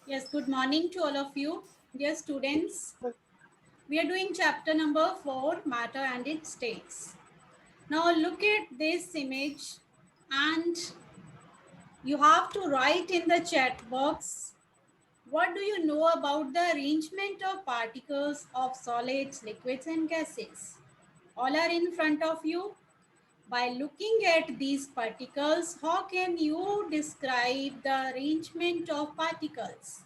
Yes, good morning to all of you, dear students. We are doing chapter number 4, Matter and its States. Now look at this image and you have to write in the chat box, what do you know about the arrangement of particles of solids, liquids and gases? All are in front of you. By looking at these particles, how can you describe the arrangement of particles?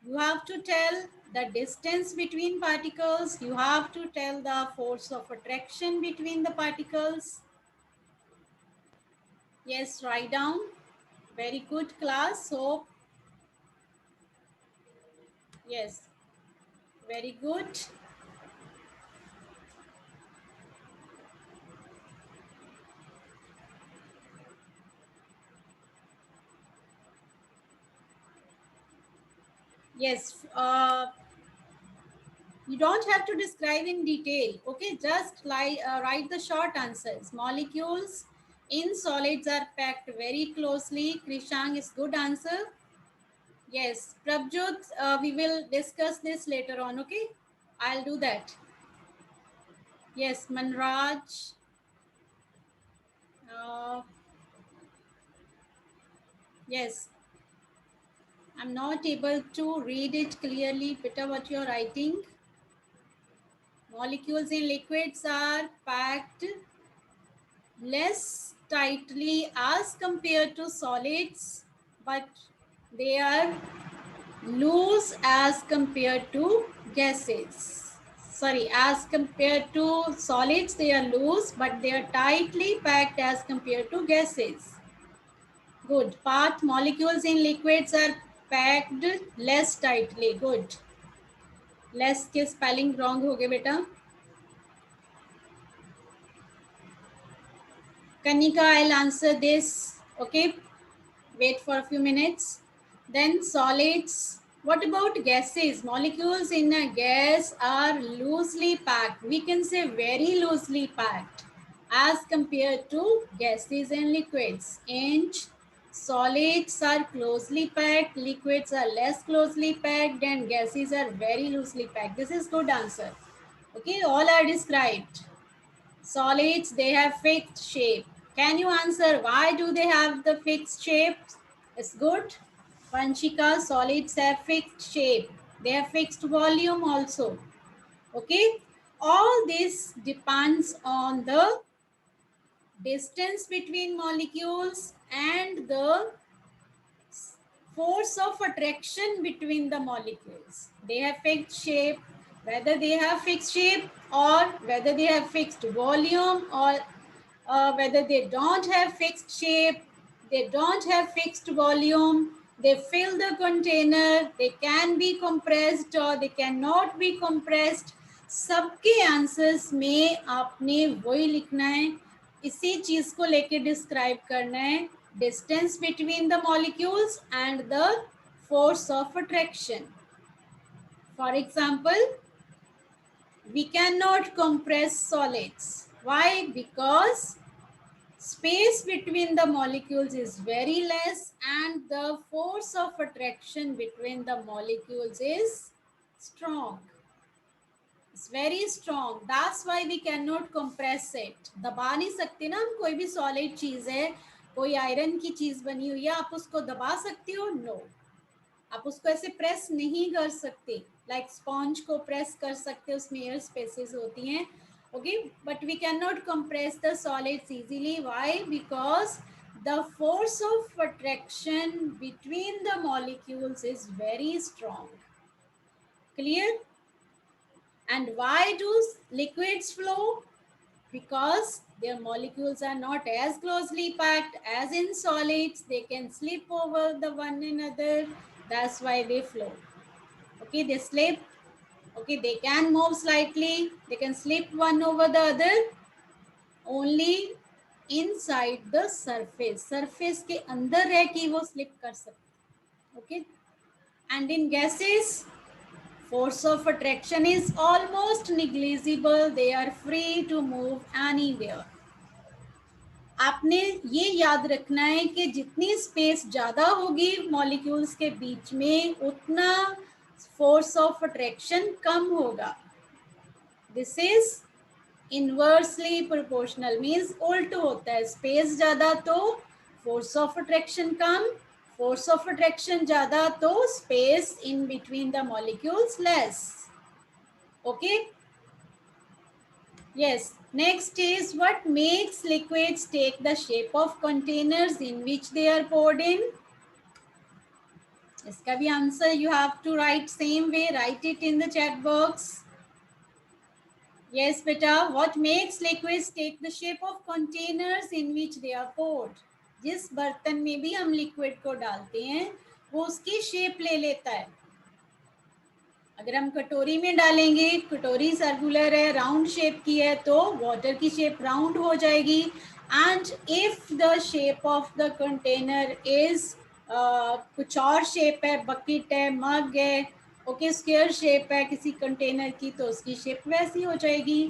You have to tell the distance between particles. You have to tell the force of attraction between the particles. Yes, write down. Very good class. So, yes, very good. Yes, you don't have to describe in detail. Okay, just write the short answers. Molecules in solids are packed very closely. Krishang is good answer. Yes, Prabjot, we will discuss this later on, okay? I'll do that. Yes, Manraj. Uh, yes, I'm not able to read it clearly. Beta, what you're writing. Molecules in liquids are packed less tightly as compared to solids, but they are loose as compared to gases. Sorry, as compared to solids, they are loose, but they are tightly packed as compared to gases. Good. Path molecules in liquids are packed less tightly. Good. Less के spelling wrong हो गए बेटा. Kanika, I'll answer this. Okay. Wait for a few minutes. Then solids. What about gases? Molecules in a gas are loosely packed. We can say very loosely packed as compared to gases and liquids. And solids are closely packed, liquids are less closely packed, and gases are very loosely packed. This is good answer. Okay, all are described. Solids, they have fixed shape. Can you answer why do they have the fixed shape? It's good. Vanshika, solids have fixed shape. They have fixed volume also. Okay. All this depends on the distance between molecules and the force of attraction between the molecules. They have fixed shape, whether they have fixed shape or whether they have fixed volume or whether they don't have fixed shape, they don't have fixed volume, they fill the container, they can be compressed or they cannot be compressed. सबके answers में आपने वही लिखना है, इसी चीज को लेके डिस्क्राइब करना है, distance between the molecules and the force of attraction. For example, we cannot compress solids. Why? Because space between the molecules is very less and the force of attraction between the molecules is strong. It's very strong. That's why we cannot compress it. दबा नहीं सकते ना हम, कोई भी solid चीज है, कोई आयरन की चीज बनी हुई है, आप उसको दबा सकते हो? नो, आप उसको ऐसे प्रेस नहीं कर सकते. लाइक स्पॉन्ज को प्रेस कर सकते, उसमें एयर स्पेसेस होती हैं. Okay, but we cannot compress the solids easily. Why? Because the force of attraction between the molecules is very strong. Clear? And why do liquids flow? Because their molecules are not as closely packed as in solids. They can slip over the one another. That's why they flow. Okay, they slip. Okay, they can move slightly. They can slip one over the other only inside the surface. Surface के अंदर रह के वो slip कर सकते. Okay, and in gases, force of attraction is almost negligible. They are free to move anywhere. आपने ये याद रखना है कि जितनी स्पेस ज़्यादा होगी मॉलिक्यूल्स के बीच में उतना फोर्स ऑफ अट्रैक्शन कम होगा. This is inversely proportional, means उल्ट होता है. स्पेस ज़्यादा तो force of attraction come, force of attraction ज़्यादा तो space in between the molecules less. Okay. Yes, next is what makes liquids take the shape of containers in which they are poured in. इसका भी answer you have to write same way, write it in the chat box. Yes, beta, what makes liquids take the shape of containers in which they are poured? जिस बर्तन में भी हम liquid को डालते हैं वो उसकी शेप ले लेता है. अगर हम कटोरी में डालेंगे, कटोरी सर्कुलर है, राउंड शेप की है, तो वाटर की शेप राउंड हो जाएगी. And if the shape of the container is कुछ और शेप है, बकेट है, मग है, ओके, स्क्वायर शेप है किसी कंटेनर की, तो उसकी शेप वैसी हो जाएगी.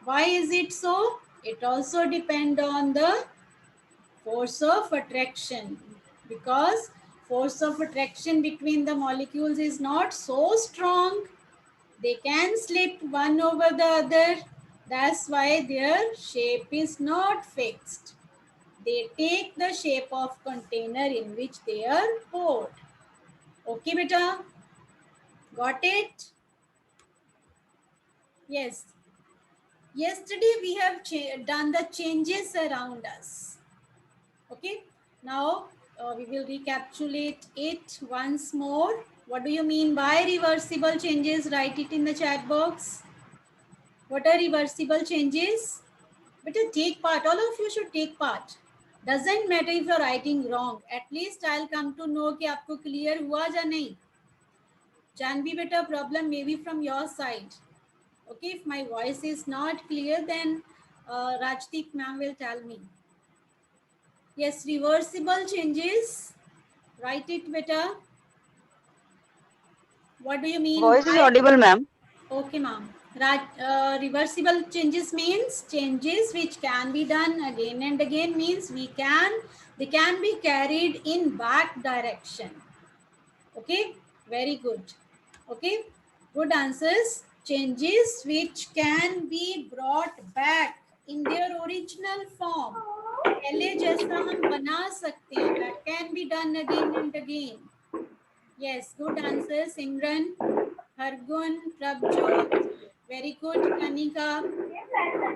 Why is it so? It also depend on the force of attraction, because force of attraction between the molecules is not so strong. They can slip one over the other. That's why their shape is not fixed. They take the shape of container in which they are poured. Okay, beta? Got it? Yes. Yesterday we have done the changes around us. Okay, now we will recapitulate it once more. What do you mean by reversible changes? Write it in the chat box. What are reversible changes? Better take part. All of you should take part. Doesn't matter if you're writing wrong. At least I'll come to know कि आपको clear हुआ या नहीं. Janvi beta, problem may be from your side. Okay, if my voice is not clear, then Rajdeep ma'am will tell me. Yes, reversible changes. Write it, beta. What do you mean? Voice is audible, ma'am. Okay, ma'am. Reversible changes means changes which can be done again and again, means they can be carried in back direction. Okay, very good. Okay, good answers. Changes which can be brought back in their original form. पहले जैसा हम बना सकते हैं. That can be done again and again. Yes, good answer, Simran, Hargun, Prabjot. Very good, Kanika.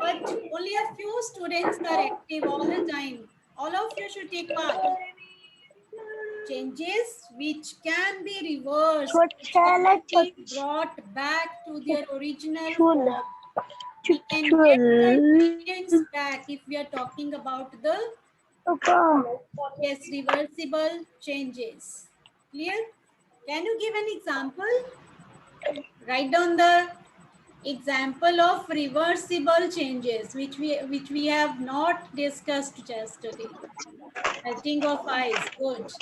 But only a few students are active all the time. All of you should take part. Changes which can be reversed, which can be brought back to their original form. We can get the ingredients back if we are talking about the yes, reversible changes. Clear? Can you give an example? Write down the example of reversible changes which we have not discussed yesterday. Melting of ice. Good.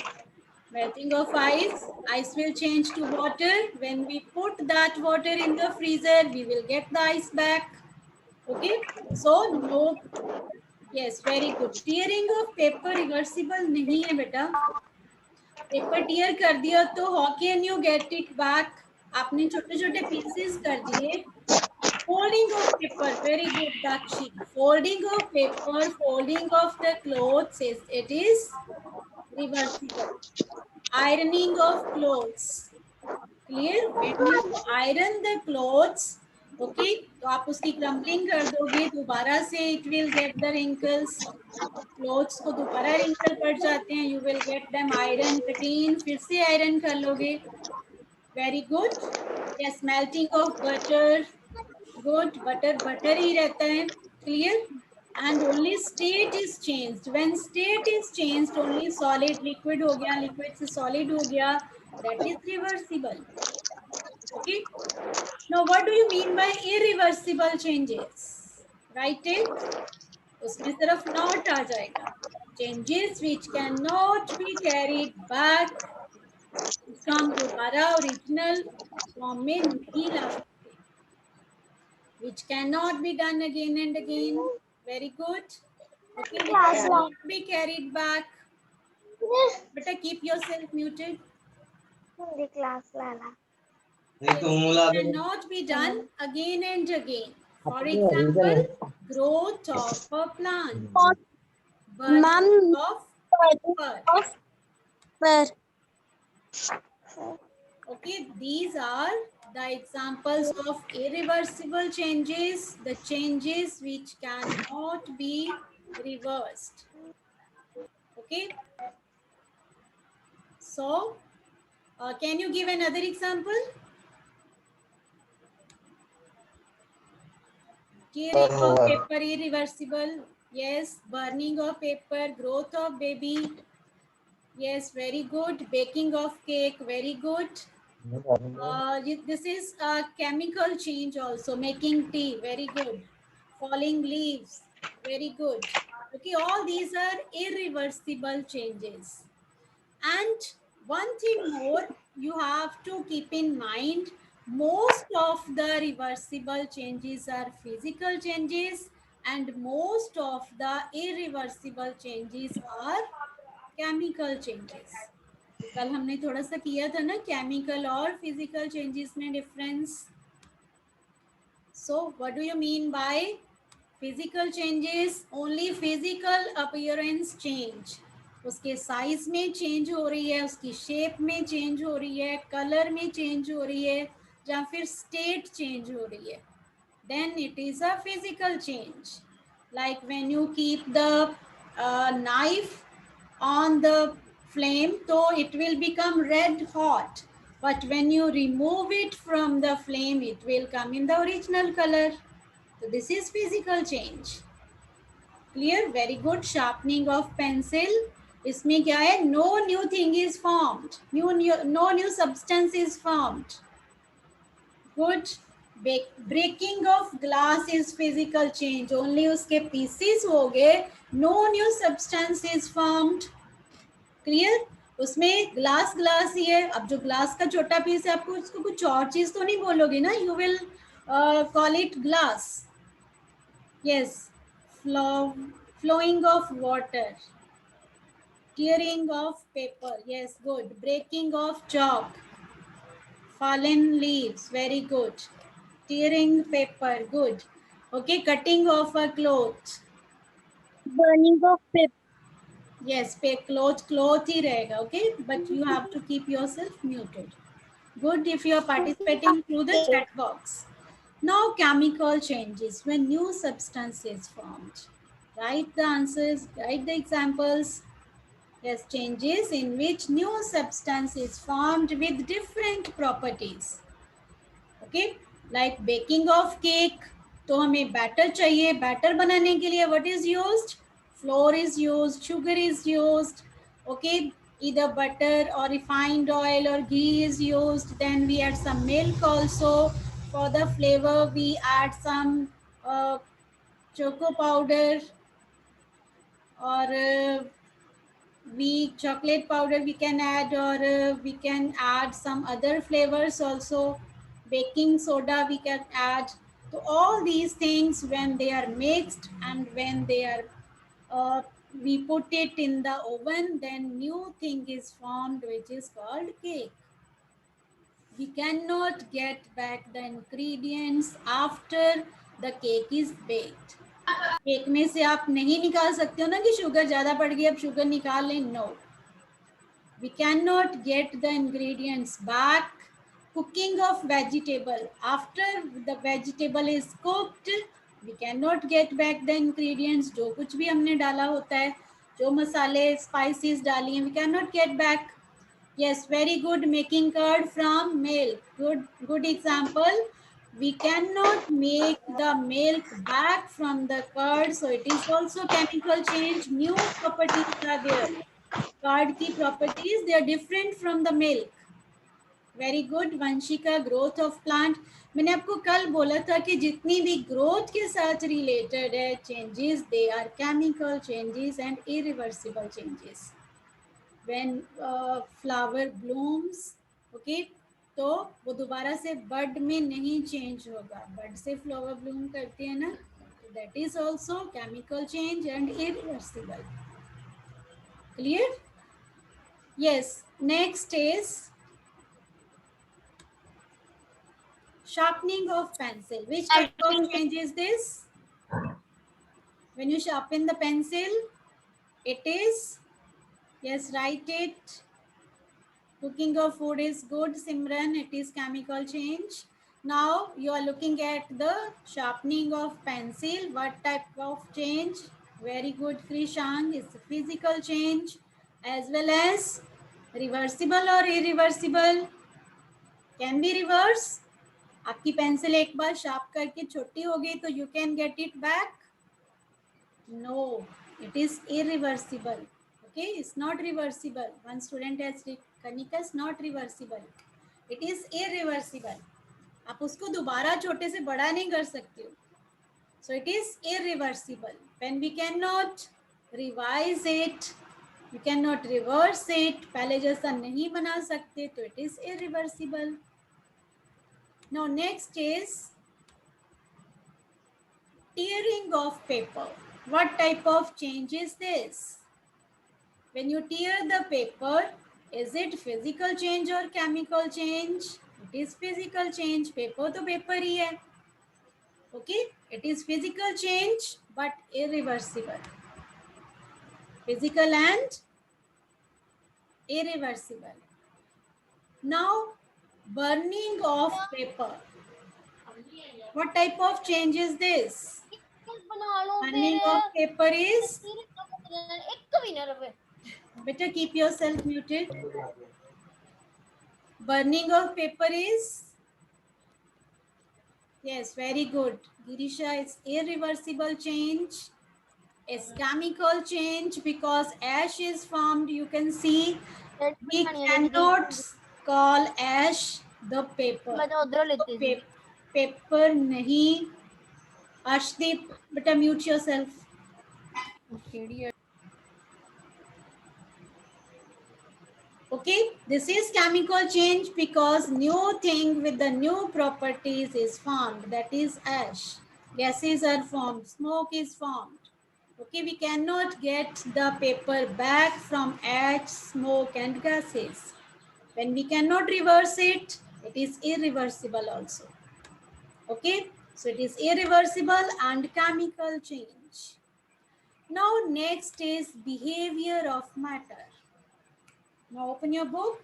Melting of ice. Ice will change to water. When we put that water in the freezer, we will get the ice back. Okay. So no. Yes, very good. Tearing of paper reversible नहीं है बेटा. Paper tier कर दिया तो how can you get it back? आपने छोटे छोटे pieces कर दिए. Folding of paper, very good, Dakshi. Folding of paper, folding of the clothes, it is reversible. Ironing of clothes, clear? When you iron the clothes, okay, तो आप उसकी crumbling कर दोगे, दोबारा से it will get the wrinkles. Clothes को दोबारा wrinkle पड़ जाते हैं. You will get them iron कटीन, फिर से आयरन कर लोगे. Very good. Yes, melting of butter. Good. Butter butter ही रहता है. Clear? And only state is changed. When state is changed, only solid liquid हो गया, लिक्विड से सॉलिड हो गया, that is reversible. Okay. Now what do you mean by irreversible changes? Write it. उसमें सिर्फ नॉट आ जाएगा. Changes which cannot be carried back, उसका हम दोबारा ओरिजिनल फॉर्म में नहीं ला सकते. Which cannot be done again and again. Very good. Okay, it cannot be carried back. Better keep yourself muted. Yes, it cannot be done again and again. For example, growth of a plant, burning Ma'am, of paper. Okay, these are the examples of irreversible changes, the changes which cannot be reversed. Okay, so can you give another example? Tearing of paper, irreversible. Yes, burning of paper, growth of baby. Yes, very good. Baking of cake, very good. This is a chemical change also. Making tea, very good. Falling leaves, very good. Okay, all these are irreversible changes. And one thing more, you have to keep in mind, most of the reversible changes are physical changes and most of the irreversible changes are chemical changes. कल हमने थोड़ा सा किया था ना chemical और physical changes में difference. So what do you mean by physical changes? Only physical appearance change. उसके साइज में चेंज हो रही है, उसकी शेप में चेंज हो रही है, कलर में चेंज हो रही है, या फिर स्टेट चेंज हो रही है, then it is a physical change. Like when you keep the knife on the flame, so it will become red hot. But when you remove it from the flame, it will come in the original color. So this is physical change. Clear? Very good. Sharpening of pencil. इसमें क्या है? No new thing is formed. No new substance is formed. Good. Breaking of glass is physical change. Only उसके pieces हो गए. No new substance is formed. Clear? उसमें glass ही है. अब जो ग्लास का छोटा पीस है, आपको उसको कुछ और चीज तो नहीं बोलोगे ना. You will call it glass. Yes. Flowing of water, tearing of paper. Yes, good. Breaking of chalk, fallen leaves. Very good. Tearing paper. Good. Okay, cutting of a cloth. burning of paper. Yes, cloth ही रहेगा. Okay, but you have to keep yourself muted. Good if you are participating through the chat box. Now, chemical changes when new substance is formed. Write the answers, write the examples. Yes, changes in which new substance is formed with different properties. Okay, like baking of cake. तो हमें batter चाहिए. Batter बनाने के लिए what is used? Flour is used, sugar is used. Okay, either butter or refined oil or ghee is used. Then we add some milk also. For the flavor, we add some choco powder or we chocolate powder we can add, or we can add some other flavors also. Baking soda we can add. So all these things, when they are mixed and when they are we put it in the oven, then new thing is formed which is called cake. We cannot get back the ingredients after the cake is baked. Cake में से आप नहीं निकाल सकते हो ना कि sugar ज्यादा पड़ गई, अब शुगर निकाल लें. No, we cannot get the ingredients back. Cooking of vegetable, after the vegetable is cooked, we cannot get back the ingredients. जो कुछ भी हमने डाला होता है, जो मसाले स्पाइसेस डाली हैं, we cannot get back. Yes, very good. Making curd from milk. Good example. We cannot make the milk back from the curd, so it is also chemical change. New properties are there. Curd की properties, they are different from the milk. Very good. Vanshika, growth of plant. मैंने आपको कल बोला था कि जितनी भी growth के साथ related है changes, they are chemical changes and irreversible changes. When flower blooms, okay, तो वो दोबारा से बड में नहीं चेंज होगा. बड से फ्लावर ब्लूम करते हैं ना, That is also chemical change and irreversible. Clear? Yes. Next is sharpening of pencil. Which type of change is this? When you sharpen the pencil, it is, yes, write it. Cooking of food is good, Simran. It is chemical change. Now you are looking at the sharpening of pencil. What type of change? Very good, Krishang. It's a physical change as well as reversible or irreversible. Can be reverse. आपकी pencil एक बार sharp करके छोटी हो गई तो you can get it back. No, it is irreversible. Okay, it's not reversible. One student has Kanika is not reversible. It is irreversible. आप उसको दोबारा छोटे से बड़ा नहीं कर सकते हो. So it is irreversible. When we cannot revise it, we cannot reverse it. पहले जैसा नहीं बना सकते तो it is irreversible. Now next is tearing of paper. What type of change is this? When you tear the paper, is it physical change or chemical change? It is physical change. Paper to paper ही है. Okay, it is physical change but irreversible. Physical and irreversible. Now, burning of paper. What type of change is this? Burning of paper is. Better keep yourself muted. Burning of paper is. Yes, very good. Girisha, it's irreversible change. It's chemical change because ash is formed. You can see we cannot call ash the paper. So, paper nahi. Ashdeep, better mute yourself. Okay, this is chemical change because new thing with the new properties is formed. That is ash. Gases are formed. Smoke is formed. Okay, we cannot get the paper back from ash, smoke and gases. When we cannot reverse it, it is irreversible also. Okay, so it is irreversible and chemical change. Now next is behavior of matter. Now open your book.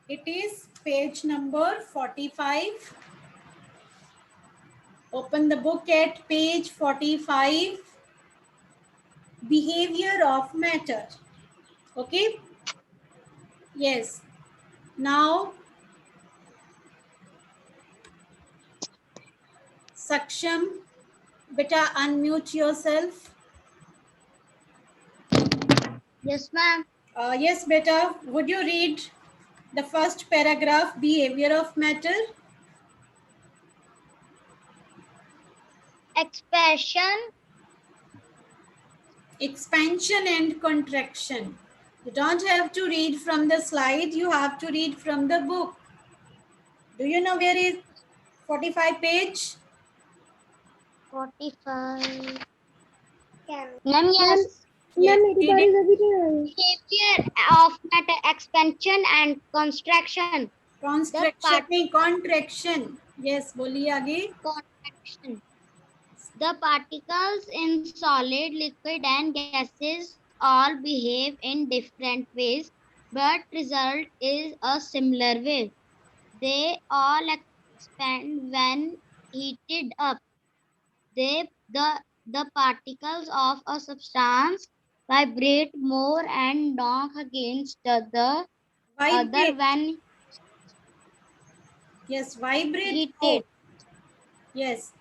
It is page number 45. Open the book at page 45. Behavior of matter. Okay? Yes. Now, Saksham, beta unmute yourself. Yes, ma'am. Yes, beta. Would you read the first paragraph, behavior of matter? Expansion and contraction. You don't have to read from the slide. You have to read from the book. Do you know where is 45 page? 45. Ma'am, yes. Yes, read it. Behavior of matter, expansion and contraction. Contraction नहीं contraction. Yes, बोलिए आगे. Contraction. The particles in solid, liquid, and gases all behave in different ways, but result is a similar way. They all expand when heated up. The particles of a substance vibrate more and knock against the other Vibrate. when Yes, vibrate. heated. Yes.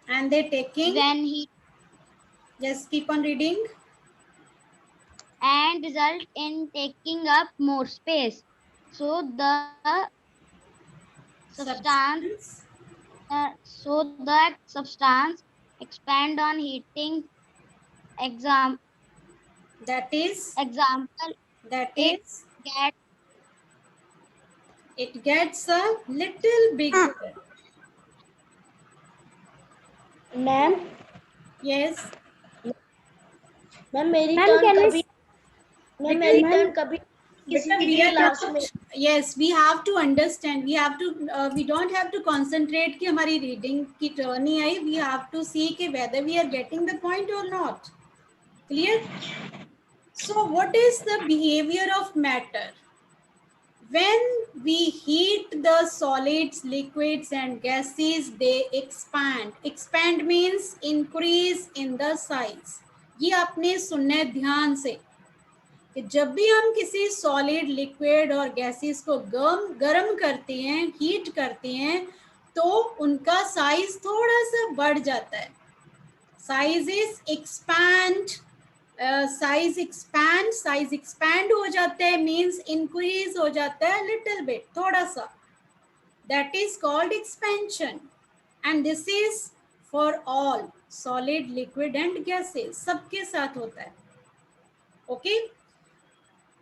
And they taking. When heat Yes, keep on reading. and result in taking up more space. So the substance Substance. so that substance expand on heating. That is. Example, That it is. gets It gets a little bigger. Ma'am yes ma'am मेरी Ma'am, turn can I कभी ma'am मेरी turn कभी Beta, किसी we की are class में not, yes, we have to understand, we have to, we don't have to concentrate कि हमारी reading की turn he I, we have to see कि whether we are getting the point or not. Clear? So what is the behavior of matter? When we heat the solids, liquids and gases, they expand. Expand means increase in the size. ये आपने सुनना है ध्यान से कि जब भी हम किसी सॉलिड, लिक्विड और गैसेस को गर्म करते हैं, हीट करते हैं, तो उनका साइज थोड़ा सा बढ़ जाता है. Size is expand, size expand हो जाता है मीन्स इंक्रीज हो जाता है लिटिल बिट, थोड़ा सा. That is called expansion and this is for all solid, liquid and gases, सबके साथ होता है. ओके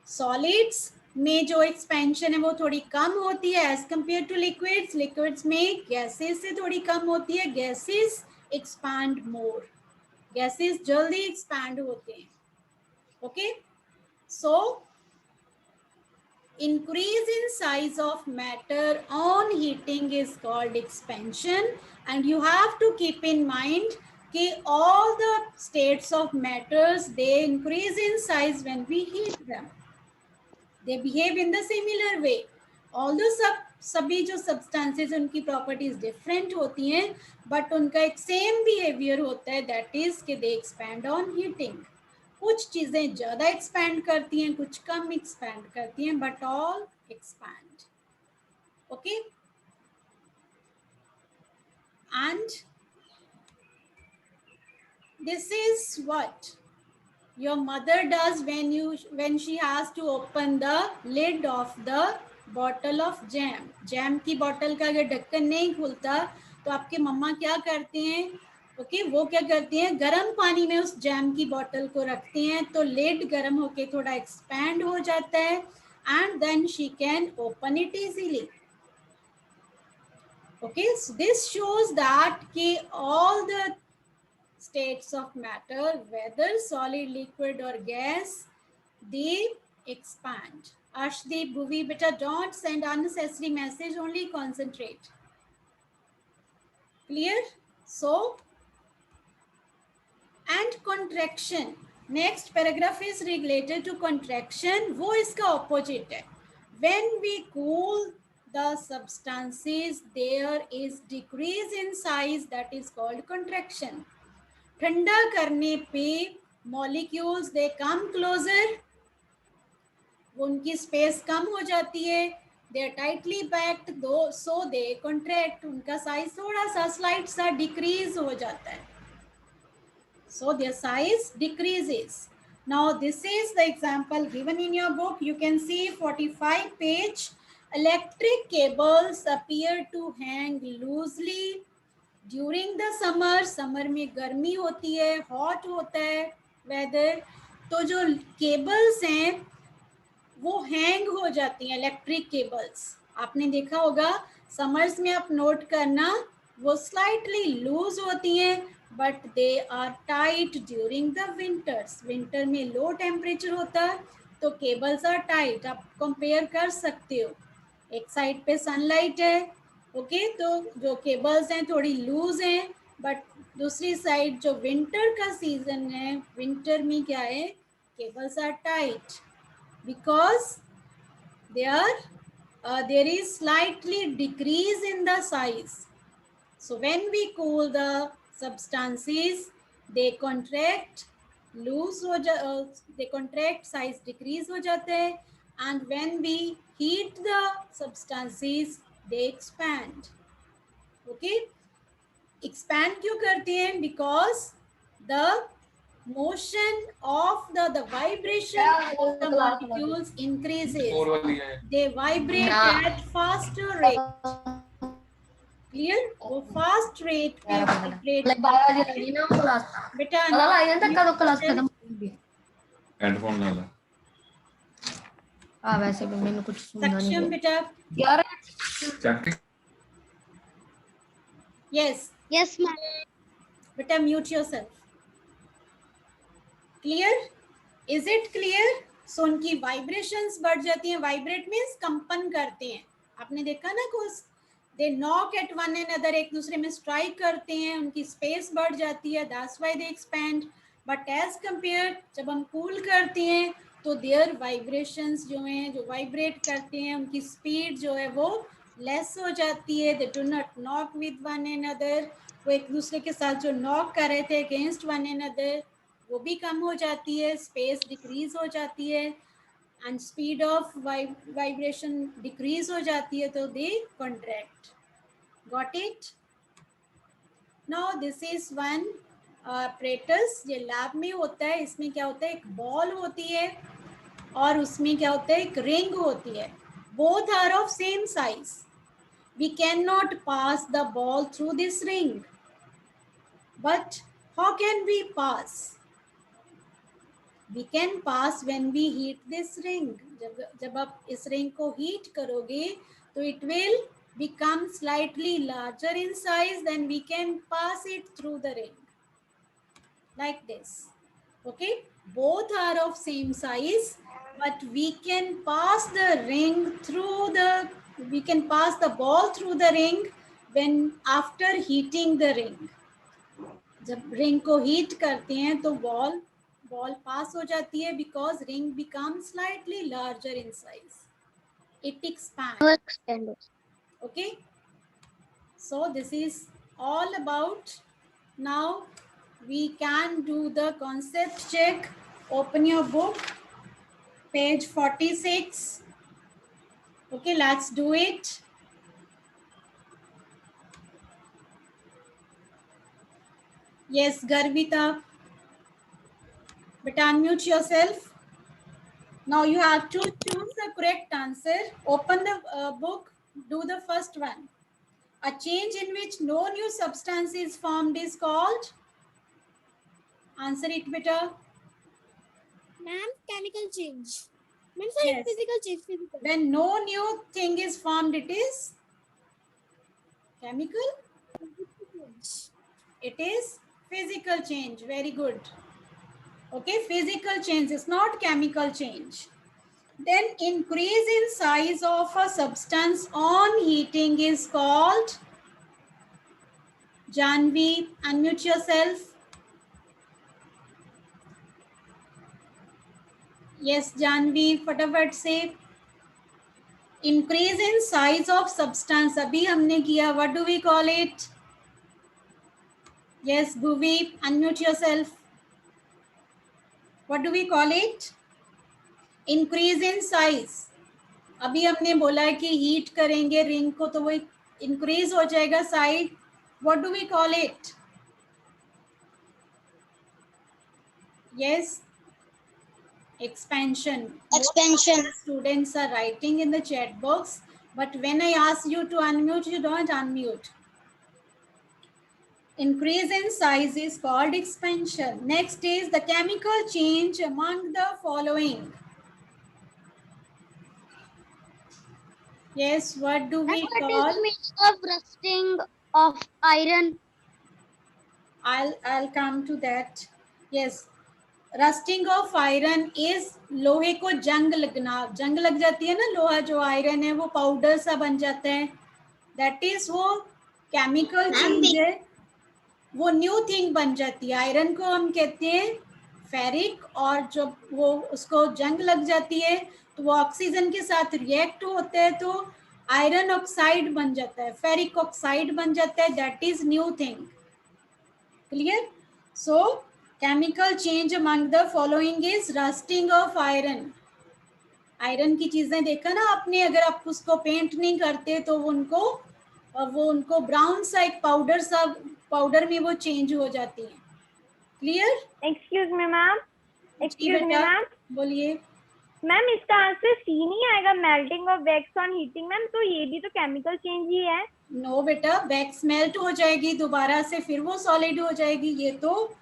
सॉलिड्स में जो एक्सपेंशन है वो थोड़ी कम होती है as compare to liquids. Liquids में गैसेस से थोड़ी कम होती है. गैसेस एक्सपैंड मोर, गैसेस जल्दी एक्सपैंड होते हैं. Okay so increase in size of matter on heating is called expansion, and you have to keep in mind कि all the states of matters they increase in size when we heat them. They behave in the similar way. Although सभी जो substances उनकी properties different होती हैं, but उनका एक same behavior होता है, that is कि they expand on heating. कुछ चीजें ज्यादा expand करती हैं, कुछ कम expand करती हैं, but all expand. Okay? And this is what your mother does when she has to open the lid of the bottle of jam. Jam की बोतल का अगर ढक्कन नहीं खुलता तो आपके मम्मा क्या करते हैं? ओके वो क्या करती हैं, गर्म पानी में उस जैम की बोतल को रखती हैं तो लिड गर्म होके थोड़ा एक्सपैंड हो जाता है and then she can open it easily. Okay, so this shows that कि all the states of matter, whether solid, liquid or gas, they expand. Ashdeep, Bhuvi, beta, don't send unnecessary message, only concentrate. Clear? So, and contraction. Next paragraph is related to contraction. वो इसका opposite है. When we cool the substances, there is decrease in size, that is called contraction. ठंडा करने पे molecules दे come closer, उनकी space कम हो जाती है, दे आर टाइटली पैक्ड दो सो दे कॉन्ट्रैक्ट, उनका साइज थोड़ा सा स्लाइट सा डिक्रीज हो जाता है. So their size decreases. Now this is the example given in your book. You can see 45 page. Electric cables appear to hang loosely during the summer. Summer में गर्मी होती है, हॉट होता है वेदर, तो जो केबल्स हैं वो हैंग हो जाती हैं. इलेक्ट्रिक केबल्स आपने देखा होगा समर्स में, आप नोट करना वो स्लाइटली लूज होती हैं but they are tight during the winters. Winter में लो टेम्परेचर होता है तो केबल्स आर टाइट. आप कंपेयर कर सकते हो, एक साइड पे सनलाइट है, ओके तो जो केबल्स हैं थोड़ी लूज हैं, बट दूसरी साइड जो विंटर का सीजन है, विंटर में क्या है, cables are tight because there is slightly decrease in the size. So when we cool the substances, they contract, they contract, size decrease हो जाते हैं, and when we heat the substances, they expand. Okay, expand क्यों करते हैं? Because the motion of the vibration of the molecules increases. They vibrate at faster rate. Clear? वो fast rate पे vibrate. बेटा headphone ला ला. वैसे भी मैंने कुछ सुनना नहीं सक्षम है बेटा. यार. Chapter Yes. Yes, ma'am. बेटा mute yourself. Clear? Is it clear? So उनकी वाइब्रेशंस बढ़ जाती हैं. वाइब्रेट मीन्स कंपन करते हैं. आपने देखा ना कुछ, दे नॉक एट वन अनदर, एक दूसरे में स्ट्राइक करते हैं, उनकी स्पेस बढ़ जाती है, that's why they expand. But as compare जब हम कूल करते हैं तो देयर वाइब्रेशंस जो हैं, जो वाइब्रेट करते हैं, उनकी स्पीड जो है वो लेस हो जाती है. They do not knock with one another. वो एक दूसरे के साथ जो नॉक कर रहे थे अगेंस्ट वन अनदर, वो भी कम हो जाती है, स्पेस डिक्रीज हो जाती है, and speed of vibration decrease हो जाती है, तो they contract. Got it? Now this is one apparatus. ये लैब में होता है. इसमें क्या होता है, एक बॉल होती है और उसमें क्या होता है, एक रिंग होती है. Both are of same size. We cannot pass the ball through this ring. But how can we pass? We can pass when we heat this ring. जब आप इस रिंग को हीट करोगे तो it will become slightly larger in size, then we can pass it through the ring like this. Okay, both are of same size, but we can pass the ring through the, we can pass the ball through the ring when after heating the ring. जब ring को heat करते हैं तो ball pass हो जाती है, because ring become slightly larger in size, it expand. Okay, so this is all about. Now we can do the concept check. Open your book, page 46. Okay, let's do it. Yes, Garvita. But unmute yourself. Now you have to choose the correct answer. Open the book. Do the first one. A change in which no new substance is formed is called? Answer it, beta. Ma'am, chemical change. Ma'am, sorry, Yes. physical change. Physical. When no new thing is formed, it is chemical. change. It is physical change. Very good. Okay, physical change is not chemical change. Then increase in size of a substance on heating is called? Janvi, unmute yourself. Yes, Janvi, फटाफट से. Increase in size of substance अभी हमने किया. What do we call it? Yes, Bhuvi, unmute yourself. What do we call it? Increase in size. अभी हमने बोला है कि हीट करेंगे रिंग को तो वो इंक्रीज हो जाएगा size. What do we call it? Yes, expansion. Expansion. Students are writing in the chat box, but when I ask you to unmute, you don't unmute. Increase in size is called expansion. Next is the chemical change among the following. Yes, what do we What is call? the meaning of rusting of iron? I'll come to that. Yes, rusting of iron is लोहे को जंग लग जाती है ना. लोहा जो iron है वो पाउडर सा बन जाता है. दैट इज वो केमिकल चेंज है. वो न्यू थिंग बन जाती है. आयरन को हम कहते हैं फेरिक, और जब वो उसको जंग लग जाती है तो वो ऑक्सीजन के साथ रिएक्ट होता है तो आयरन ऑक्साइड बन जाता है, फेरिक ऑक्साइड बन जाता है. That is new thing. Clear? So chemical change among the following is rusting of iron. Iron की चीजें देखा ना आपने, अगर आप उसको पेंट नहीं करते तो वो उनको ब्राउन सा एक पाउडर में वो चेंज हो जाती है. Clear? Excuse me, ma'am. Excuse me, ma'am. बोलिए. मैम इसका आंसर सी नहीं आएगा. Melting of wax on heating. Ma'am तो ये भी तो केमिकल चेंज ही है. नो बेटा, वैक्स मेल्ट हो जाएगी दोबारा से, फिर वो सॉलिड हो जाएगी. ये तो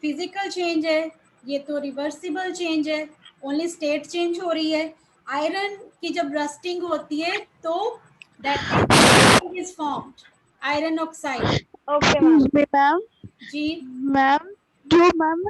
फिजिकल चेंज है, ये तो रिवर्सिबल चेंज है. ओनली स्टेट चेंज हो रही है. आयरन की जब रस्टिंग होती है तो that is formed iron oxide. Okay ma'am. जी मैम जो मैम